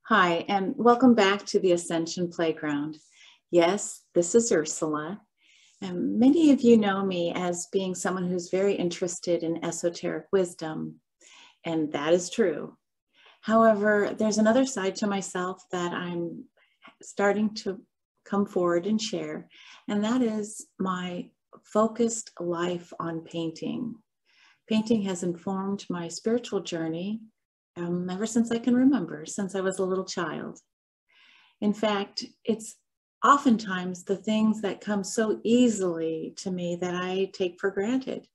Hi, and welcome back to the Ascension Playground. Yes, this is Ursula. And many of you know me as being someone who's very interested in esoteric wisdom, and that is true. However, there's another side to myself that I'm starting to come forward and share, and that is my focused life on painting. Painting has informed my spiritual journey ever since I can remember, since I was a little child. In fact, it's oftentimes the things that come so easily to me that I take for granted.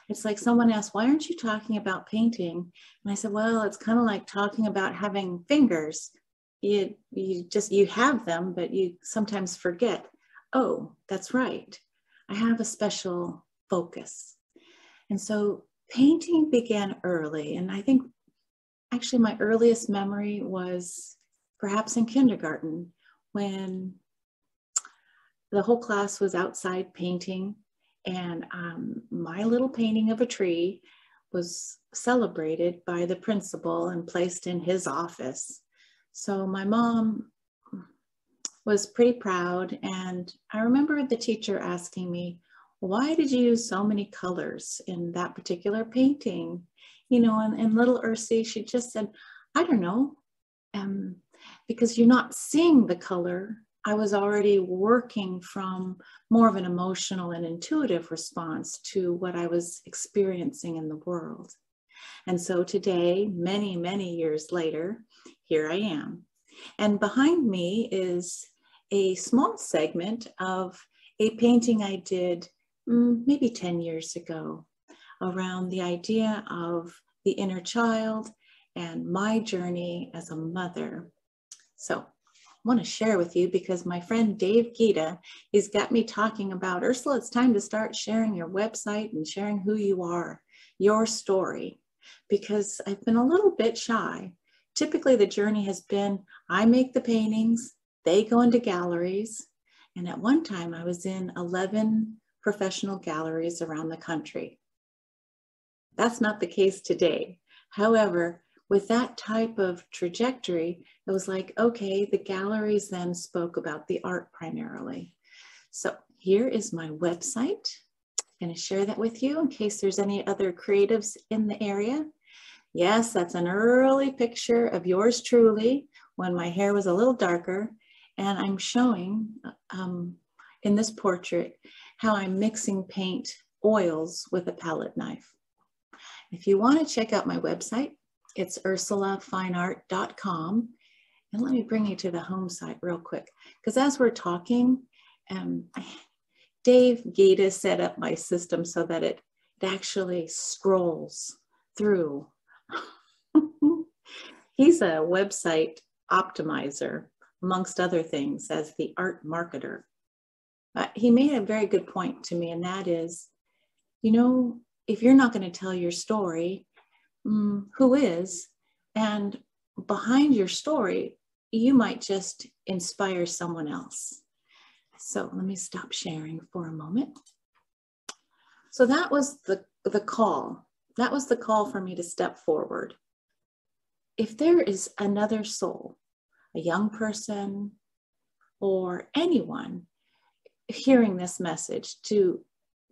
It's like someone asked, why aren't you talking about painting? And I said, well, it's kind of like talking about having fingers. You have them, but you sometimes forget, oh, that's right. I have a special focus. And so painting began early. And I think actually my earliest memory was perhaps in kindergarten when the whole class was outside painting, and my little painting of a tree was celebrated by the principal and placed in his office. So my mom was pretty proud, and I remember the teacher asking me, why did you use so many colors in that particular painting? You know, and little Ursie, she just said, I don't know, because you're not seeing the color. I was already working from more of an emotional and intuitive response to what I was experiencing in the world. And so today, many, many years later, here I am. And behind me is a small segment of a painting I did maybe 10 years ago around the idea of the inner child and my journey as a mother. So I want to share with you because my friend Dave Gita, he's got me talking about, Ursula, it's time to start sharing your website and sharing who you are, your story, because I've been a little bit shy. Typically the journey has been, I make the paintings, they go into galleries. And at one time I was in 11 professional galleries around the country. That's not the case today. However, with that type of trajectory, it was like, okay, the galleries then spoke about the art primarily. So here is my website. I'm going to share that with you in case there's any other creatives in the area. Yes, that's an early picture of yours truly when my hair was a little darker. And I'm showing in this portrait how I'm mixing paint oils with a palette knife. If you want to check out my website, it's ursulafineart.com. And let me bring you to the home site real quick, because as we're talking, Dave Gita set up my system so that it actually scrolls through. He's a website optimizer, amongst other things, as the art marketer. He made a very good point to me, and that is, you know, if you're not going to tell your story, who is? And behind your story, you might just inspire someone else. So let me stop sharing for a moment. So that was the call. That was the call for me to step forward. If there is another soul, a young person, or anyone hearing this message, to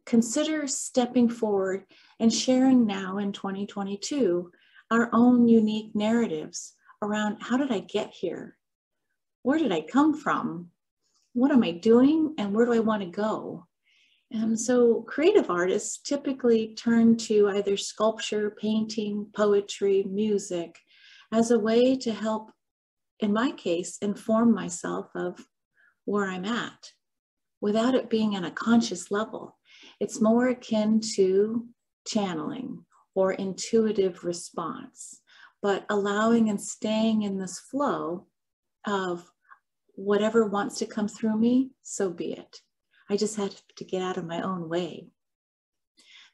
consider stepping forward and sharing now in 2022 our own unique narratives around, how did I get here? Where did I come from? What am I doing? And where do I want to go? And so creative artists typically turn to either sculpture, painting, poetry, music as a way to help, in my case, inform myself of where I'm at without it being on a conscious level. It's more akin to channeling or intuitive response, but allowing and staying in this flow of whatever wants to come through me, so be it. I just had to get out of my own way.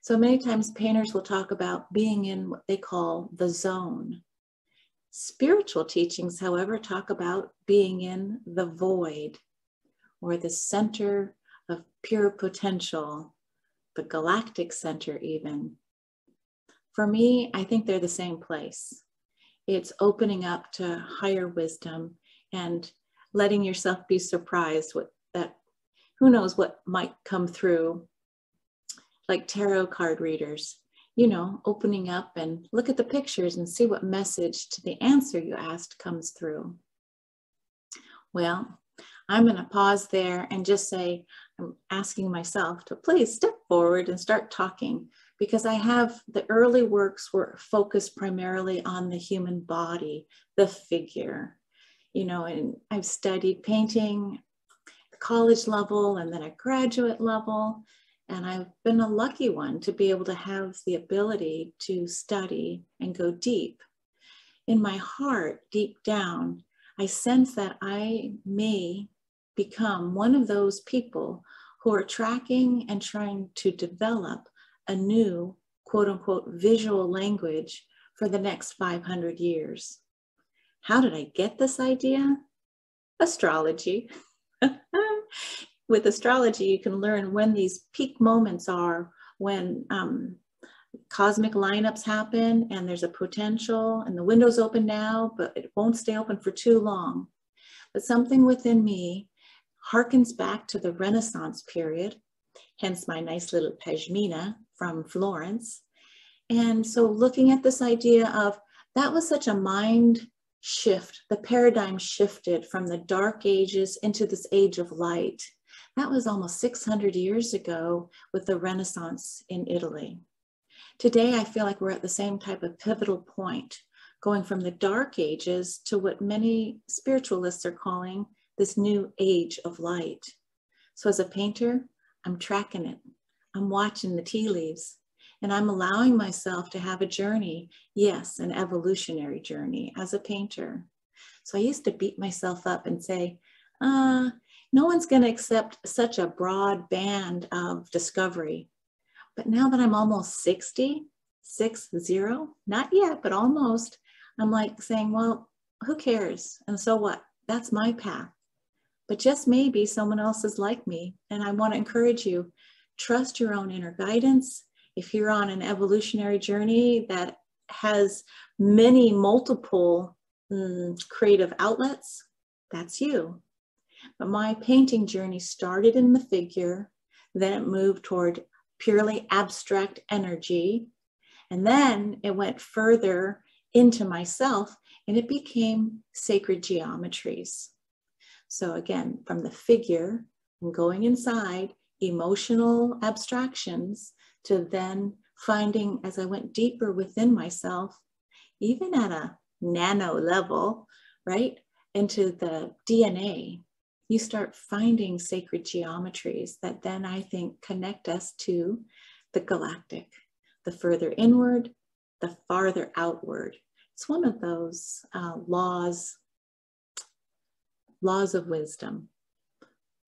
So many times painters will talk about being in what they call the zone. Spiritual teachings, however, talk about being in the void, or the center of pure potential, the galactic center even. For me, I think they're the same place. It's opening up to higher wisdom and letting yourself be surprised who knows what might come through, like tarot card readers, opening up and look at the pictures and see what message to the answer you asked comes through. Well, I'm going to pause there and just say, I'm asking myself to please step forward and start talking, because I have the early works were focused primarily on the human body, the figure, and I've studied painting at college level and then at graduate level. And I've been a lucky one to be able to have the ability to study and go deep. In my heart, deep down, I sense that I may become one of those people who are tracking and trying to develop a new, quote unquote, visual language for the next 500 years. How did I get this idea? Astrology. With astrology, you can learn when these peak moments are, when cosmic lineups happen and there's a potential and the window's open now, but it won't stay open for too long. But something within me harkens back to the Renaissance period, hence my nice little pashmina from Florence. And so looking at this idea of, that was such a mind shift, the paradigm shifted from the dark ages into this age of light. That was almost 600 years ago with the Renaissance in Italy. Today, I feel like we're at the same type of pivotal point, going from the dark ages to what many spiritualists are calling this new age of light. So as a painter, I'm tracking it. I'm watching the tea leaves, and I'm allowing myself to have a journey, yes, an evolutionary journey as a painter. So I used to beat myself up and say, no one's going to accept such a broad band of discovery. But now that I'm almost 60, not yet, but almost, I'm like saying, well, who cares? And so what? That's my path. But just maybe someone else is like me. And I want to encourage you, trust your own inner guidance. If you're on an evolutionary journey that has many multiple creative outlets, that's you. But my painting journey started in the figure, then it moved toward purely abstract energy, and then it went further into myself and it became sacred geometries. So again, from the figure and going inside, emotional abstractions, to then finding, as I went deeper within myself, even at a nano level, right, into the DNA, you start finding sacred geometries that then I think connect us to the galactic, the further inward, the farther outward. It's one of those laws of wisdom.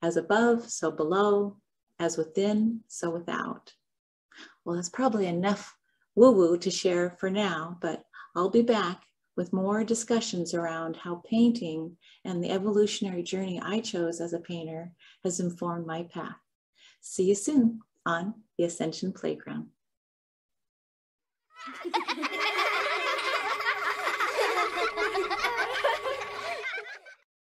As above, so below, as within, so without. Well, that's probably enough woo-woo to share for now, but I'll be back with more discussions around how painting and the evolutionary journey I chose as a painter has informed my path. See you soon on the Ascension Playground.